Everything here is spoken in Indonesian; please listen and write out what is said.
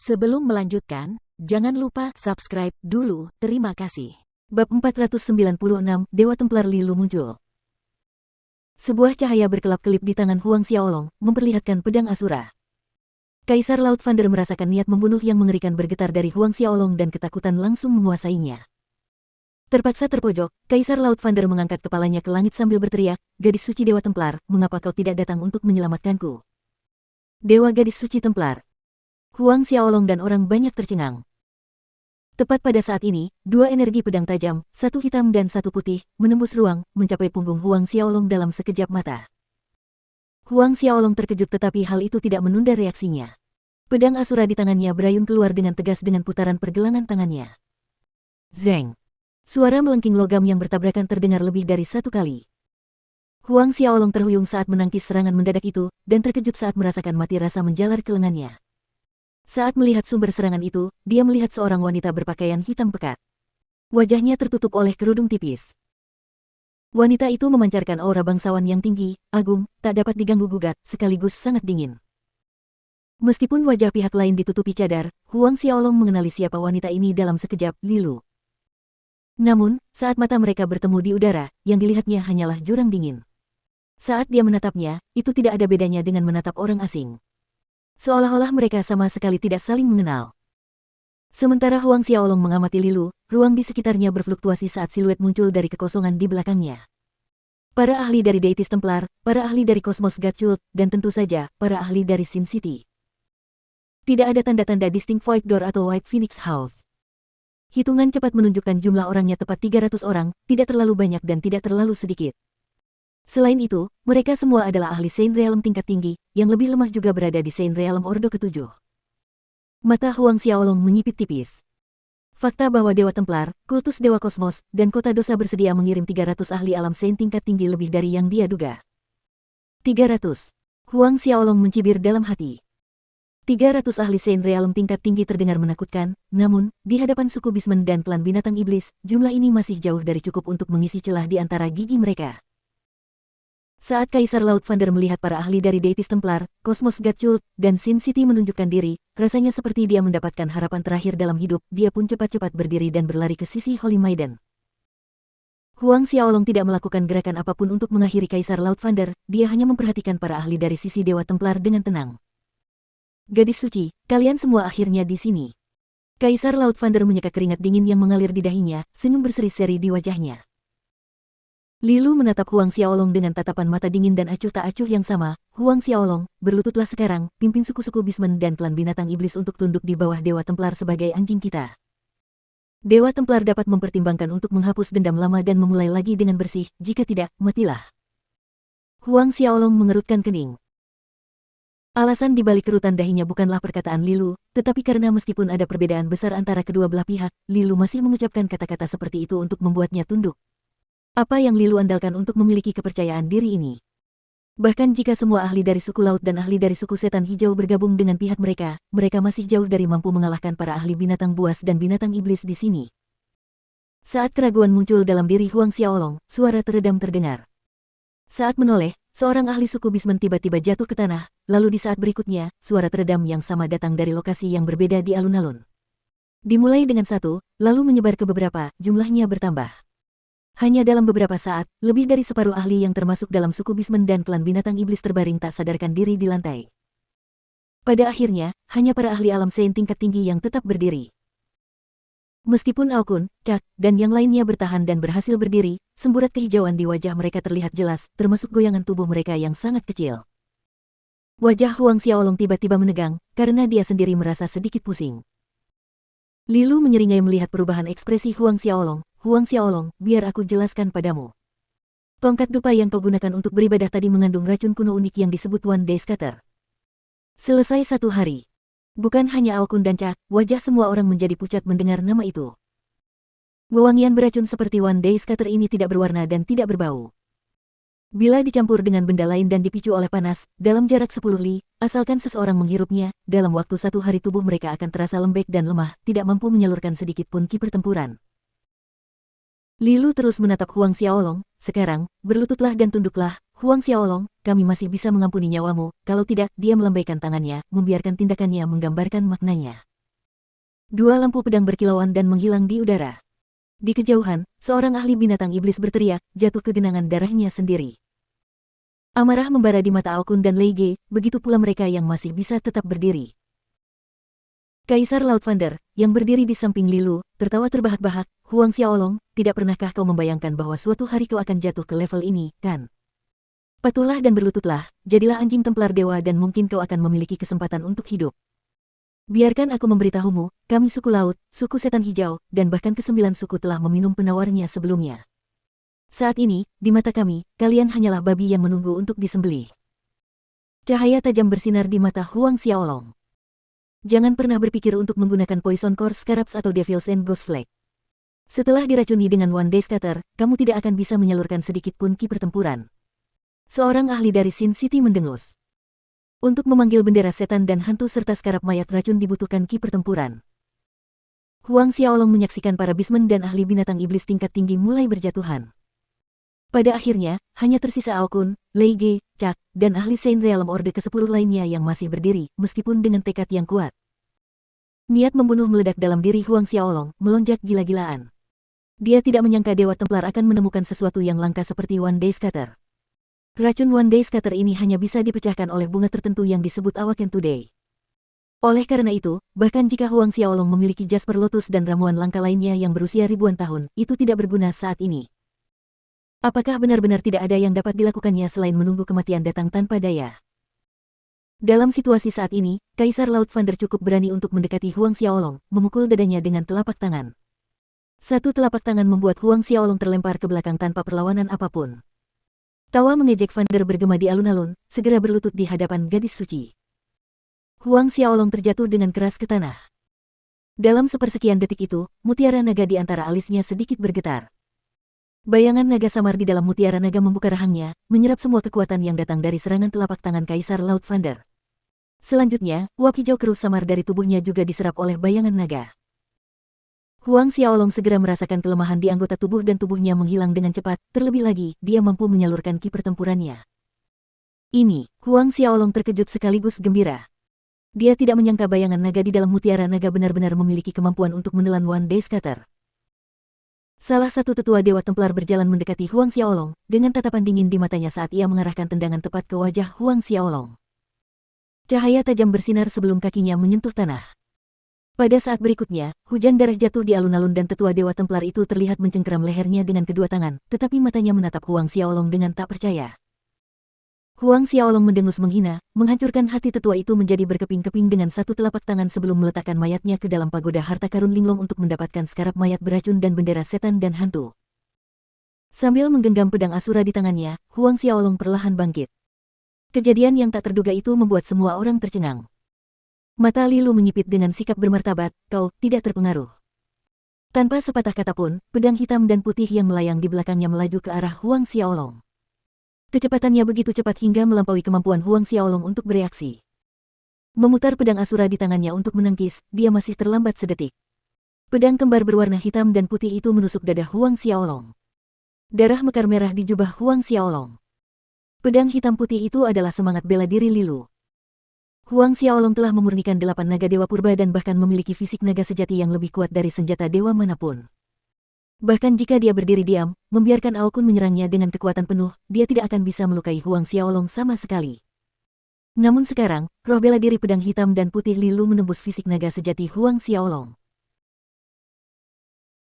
Sebelum melanjutkan, jangan lupa subscribe dulu, terima kasih. Bab 496, Dewa Templar Lilu muncul. Sebuah cahaya berkelap-kelip di tangan Huang Xiaolong, memperlihatkan pedang Asura. Kaisar Laut Vander merasakan niat membunuh yang mengerikan bergetar dari Huang Xiaolong dan ketakutan langsung menguasainya. Terpaksa terpojok, Kaisar Laut Vander mengangkat kepalanya ke langit sambil berteriak, "Gadis suci Dewa Templar, mengapa kau tidak datang untuk menyelamatkanku?" Dewa Gadis Suci Templar. Huang Xiaolong dan orang banyak tercengang. Tepat pada saat ini, dua energi pedang tajam, satu hitam dan satu putih, menembus ruang, mencapai punggung Huang Xiaolong dalam sekejap mata. Huang Xiaolong terkejut tetapi hal itu tidak menunda reaksinya. Pedang Asura di tangannya berayun keluar dengan tegas dengan putaran pergelangan tangannya. Zeng! Suara melengking logam yang bertabrakan terdengar lebih dari satu kali. Huang Xiaolong terhuyung saat menangkis serangan mendadak itu, dan terkejut saat merasakan mati rasa menjalar ke lengannya. Saat melihat sumber serangan itu, dia melihat seorang wanita berpakaian hitam pekat. Wajahnya tertutup oleh kerudung tipis. Wanita itu memancarkan aura bangsawan yang tinggi, agung, tak dapat diganggu-gugat, sekaligus sangat dingin. Meskipun wajah pihak lain ditutupi cadar, Huang Xiaolong mengenali siapa wanita ini dalam sekejap, Lilu. Namun, saat mata mereka bertemu di udara, yang dilihatnya hanyalah jurang dingin. Saat dia menatapnya, itu tidak ada bedanya dengan menatap orang asing. Seolah-olah mereka sama sekali tidak saling mengenal. Sementara Huang Xiaolong mengamati Lilu, ruang di sekitarnya berfluktuasi saat siluet muncul dari kekosongan di belakangnya. Para ahli dari Deities Templar, para ahli dari Cosmos God Cult, dan tentu saja, para ahli dari Sin City. Tidak ada tanda-tanda Distinct Void Door atau White Phoenix House. Hitungan cepat menunjukkan jumlah orangnya tepat 300 orang, tidak terlalu banyak dan tidak terlalu sedikit. Selain itu, mereka semua adalah ahli Saint Realm tingkat tinggi, yang lebih lemah juga berada di Saint Realm Ordo ke-7. Mata Huang Xiaolong menyipit tipis. Fakta bahwa Dewa Templar, Kultus Dewa Kosmos, dan Kota Dosa bersedia mengirim 300 ahli alam Saint tingkat tinggi lebih dari yang dia duga. 300. Huang Xiaolong mencibir dalam hati. 300 ahli Saint Realm tingkat tinggi terdengar menakutkan, namun, di hadapan suku Bismen dan klan binatang iblis, jumlah ini masih jauh dari cukup untuk mengisi celah di antara gigi mereka. Saat Kaisar Laut Vander melihat para ahli dari Deities Templar, Cosmos God Cult, dan Sin City menunjukkan diri, rasanya seperti dia mendapatkan harapan terakhir dalam hidup, dia pun cepat-cepat berdiri dan berlari ke sisi Holy Maiden. Huang Xiaolong tidak melakukan gerakan apapun untuk mengakhiri Kaisar Laut Vander, dia hanya memperhatikan para ahli dari sisi Dewa Templar dengan tenang. "Gadis suci, kalian semua akhirnya di sini." Kaisar Laut Vander menyeka keringat dingin yang mengalir di dahinya, senyum berseri-seri di wajahnya. Lilu menatap Huang Xiaolong dengan tatapan mata dingin dan acuh tak acuh yang sama. "Huang Xiaolong, berlututlah sekarang, pimpin suku-suku Bismen dan klan binatang iblis untuk tunduk di bawah Dewa Templar sebagai anjing kita." Dewa Templar dapat mempertimbangkan untuk menghapus dendam lama dan memulai lagi dengan bersih, jika tidak, matilah. Huang Xiaolong mengerutkan kening. Alasan di balik kerutan dahinya bukanlah perkataan Lilu, tetapi karena meskipun ada perbedaan besar antara kedua belah pihak, Lilu masih mengucapkan kata-kata seperti itu untuk membuatnya tunduk. Apa yang Lilu andalkan untuk memiliki kepercayaan diri ini? Bahkan jika semua ahli dari suku laut dan ahli dari suku setan hijau bergabung dengan pihak mereka, mereka masih jauh dari mampu mengalahkan para ahli binatang buas dan binatang iblis di sini. Saat keraguan muncul dalam diri Huang Xiaolong, suara teredam terdengar. Saat menoleh, seorang ahli suku Bismen tiba-tiba jatuh ke tanah, lalu di saat berikutnya, suara teredam yang sama datang dari lokasi yang berbeda di alun-alun. Dimulai dengan satu, lalu menyebar ke beberapa, jumlahnya bertambah. Hanya dalam beberapa saat, lebih dari separuh ahli yang termasuk dalam suku Bismen dan klan binatang iblis terbaring tak sadarkan diri di lantai. Pada akhirnya, hanya para ahli alam Saint tingkat tinggi yang tetap berdiri. Meskipun Aokun, Cak, dan yang lainnya bertahan dan berhasil berdiri, semburat kehijauan di wajah mereka terlihat jelas, termasuk goyangan tubuh mereka yang sangat kecil. Wajah Huang Xiaolong tiba-tiba menegang, karena dia sendiri merasa sedikit pusing. Lilu menyeringai melihat perubahan ekspresi Huang Xiaolong. "Huang Xiaolong, biar aku jelaskan padamu. Tongkat dupa yang kau gunakan untuk beribadah tadi mengandung racun kuno unik yang disebut One Day Scatter. Selesai satu hari." Bukan hanya Aokun dan Cak, wajah semua orang menjadi pucat mendengar nama itu. Wewangian beracun seperti One Day Scatter ini tidak berwarna dan tidak berbau. Bila dicampur dengan benda lain dan dipicu oleh panas, dalam jarak 10 li, asalkan seseorang menghirupnya, dalam waktu satu hari tubuh mereka akan terasa lembek dan lemah, tidak mampu menyalurkan sedikit pun ki pertempuran. Lilu terus menatap Huang Xiaolong. "Sekarang, berlututlah dan tunduklah, Huang Xiaolong, kami masih bisa mengampuni nyawamu." Kalau tidak, dia melambaikan tangannya, membiarkan tindakannya menggambarkan maknanya. Dua lampu pedang berkilauan dan menghilang di udara. Di kejauhan, seorang ahli binatang iblis berteriak, jatuh ke genangan darahnya sendiri. Amarah membara di mata Aokun dan Lei Ge, begitu pula mereka yang masih bisa tetap berdiri. Kaisar Laut Thunder, yang berdiri di samping Lilu, tertawa terbahak-bahak, Huang Xiaolong, tidak pernahkah kau membayangkan bahwa suatu hari kau akan jatuh ke level ini, kan? Patuhlah dan berlututlah, jadilah anjing templar dewa dan mungkin kau akan memiliki kesempatan untuk hidup. Biarkan aku memberitahumu, kami suku laut, suku setan hijau, dan bahkan ke-9 suku telah meminum penawarnya sebelumnya. Saat ini, di mata kami, kalian hanyalah babi yang menunggu untuk disembelih. Cahaya tajam bersinar di mata Huang Xiaolong. Jangan pernah berpikir untuk menggunakan Poison Core Scarabs atau Devil's End Ghost Flag. Setelah diracuni dengan One Day Scatter, kamu tidak akan bisa menyalurkan sedikit pun ki pertempuran. Seorang ahli dari Sin City mendengus. Untuk memanggil bendera setan dan hantu serta skarab mayat racun dibutuhkan ki pertempuran. Huang Xiaolong menyaksikan para bismen dan ahli binatang iblis tingkat tinggi mulai berjatuhan. Pada akhirnya, hanya tersisa Aokun, Lei Ge, Cak, dan ahli Saint Realm Orde ke-10 lainnya yang masih berdiri, meskipun dengan tekad yang kuat. Niat membunuh meledak dalam diri Huang Xiaolong, melonjak gila-gilaan. Dia tidak menyangka Dewa Templar akan menemukan sesuatu yang langka seperti One Day Scatter. Racun One Day Scatter ini hanya bisa dipecahkan oleh bunga tertentu yang disebut Awaken Today. Oleh karena itu, bahkan jika Huang Xiaolong memiliki Jasper Lotus dan ramuan langka lainnya yang berusia ribuan tahun, itu tidak berguna saat ini. Apakah benar-benar tidak ada yang dapat dilakukannya selain menunggu kematian datang tanpa daya? Dalam situasi saat ini, Kaisar Laut Thunder cukup berani untuk mendekati Huang Xiaolong, memukul dadanya dengan telapak tangan. Satu telapak tangan membuat Huang Xiaolong terlempar ke belakang tanpa perlawanan apapun. Tawa mengejek Thunder bergema di alun-alun, segera berlutut di hadapan gadis suci. Huang Xiaolong terjatuh dengan keras ke tanah. Dalam sepersekian detik itu, mutiara naga di antara alisnya sedikit bergetar. Bayangan naga samar di dalam mutiara naga membuka rahangnya, menyerap semua kekuatan yang datang dari serangan telapak tangan Kaisar Laut Thunder. Selanjutnya, uap hijau keruh samar dari tubuhnya juga diserap oleh bayangan naga. Huang Xiaolong segera merasakan kelemahan di anggota tubuh dan tubuhnya menghilang dengan cepat, terlebih lagi, dia mampu menyalurkan ki pertempurannya. Ini, Huang Xiaolong terkejut sekaligus gembira. Dia tidak menyangka bayangan naga di dalam mutiara naga benar-benar memiliki kemampuan untuk menelan One Day Scatter. Salah satu tetua Dewa Templar berjalan mendekati Huang Xiaolong, dengan tatapan dingin di matanya saat ia mengarahkan tendangan tepat ke wajah Huang Xiaolong. Cahaya tajam bersinar sebelum kakinya menyentuh tanah. Pada saat berikutnya, hujan darah jatuh di alun-alun dan tetua Dewa Templar itu terlihat mencengkeram lehernya dengan kedua tangan, tetapi matanya menatap Huang Xiaolong dengan tak percaya. Huang Xiaolong mendengus menghina, menghancurkan hati tetua itu menjadi berkeping-keping dengan satu telapak tangan sebelum meletakkan mayatnya ke dalam pagoda harta karun linglong untuk mendapatkan skarab mayat beracun dan bendera setan dan hantu. Sambil menggenggam pedang Asura di tangannya, Huang Xiaolong perlahan bangkit. Kejadian yang tak terduga itu membuat semua orang tercengang. Mata Lilu menyipit dengan sikap bermartabat, kau tidak terpengaruh. Tanpa sepatah kata pun, pedang hitam dan putih yang melayang di belakangnya melaju ke arah Huang Xiaolong. Kecepatannya begitu cepat hingga melampaui kemampuan Huang Xiaolong untuk bereaksi. Memutar pedang Asura di tangannya untuk menangkis, dia masih terlambat sedetik. Pedang kembar berwarna hitam dan putih itu menusuk dada Huang Xiaolong. Darah mekar merah di jubah Huang Xiaolong. Pedang hitam putih itu adalah semangat bela diri Lilu. Huang Xiaolong telah memurnikan 8 naga dewa purba dan bahkan memiliki fisik naga sejati yang lebih kuat dari senjata dewa manapun. Bahkan jika dia berdiri diam, membiarkan Aokun menyerangnya dengan kekuatan penuh, dia tidak akan bisa melukai Huang Xiaolong sama sekali. Namun sekarang, roh bela diri pedang hitam dan putih Lilu menembus fisik naga sejati Huang Xiaolong.